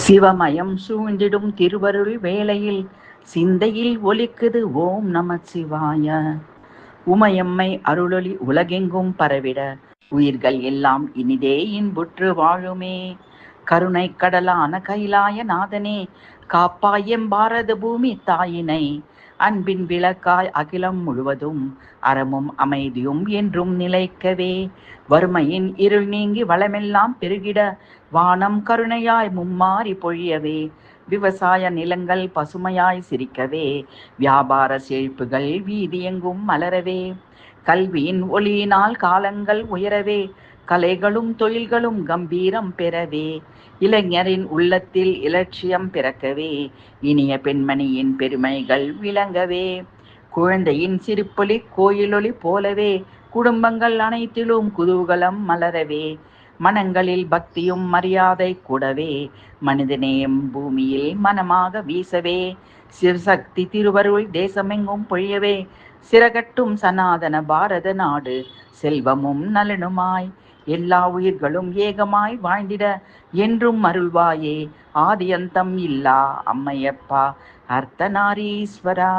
சிவமயம் சூழ்ந்திடும் திருவருள் வேளையில் சிந்தையில் ஒலிக்குது ஓம் நம சிவாய. உமையம்மை அருளொளி உலகெங்கும் பரவிட உயிர்கள் எல்லாம் இனிதே இன்புற்று வாழுமே. கருணை கடலான கைலாய நாதனே, காப்பாயம் பாரத பூமி தாயினை, அன்பின் விளக்காய் அகிலம் முழுவதும் அறமும் அமைதியும் என்றும் நிலைக்கவே. வறுமையின் இருள் நீங்கி வளமெல்லாம் பெருகிட வானம் கருணையாய் மும்மாறி பொழியவே. விவசாய நிலங்கள் பசுமையாய் சிரிக்கவே, வியாபார செழிப்புகள் வீதியெங்கும் மலரவே. கல்வியின் ஒளியினால் காலங்கள் உயரவே, கலைகளும் தொழில்களும் கம்பீரம் பெறவே. இளைஞரின் உள்ளத்தில் இலட்சியம் பிறக்கவே, இனிய பெண்மணியின் பெருமைகள் விளங்கவே. குழந்தையின் சிரிப்பொலி கோயிலொலி போலவே, குடும்பங்கள் அனைத்திலும் குதூகலம் மலரவே. மனங்களில் பக்தியும் மரியாதை கூடவே, மனிதநேயம் பூமியில் மனமாக வீசவே. சிவசக்தி திருவருள் தேசமெங்கும் பொழியவே, சிறகட்டும் சனாதன பாரத நாடு செல்வமும் நலனுமாய். எல்லா உயிர்களும் ஏகமாய் வாழ்ந்திட என்றும் அருள்வாயே. ஆதியந்தம் இல்லா அம்மையப்பா அர்த்தநாரீஸ்வரா.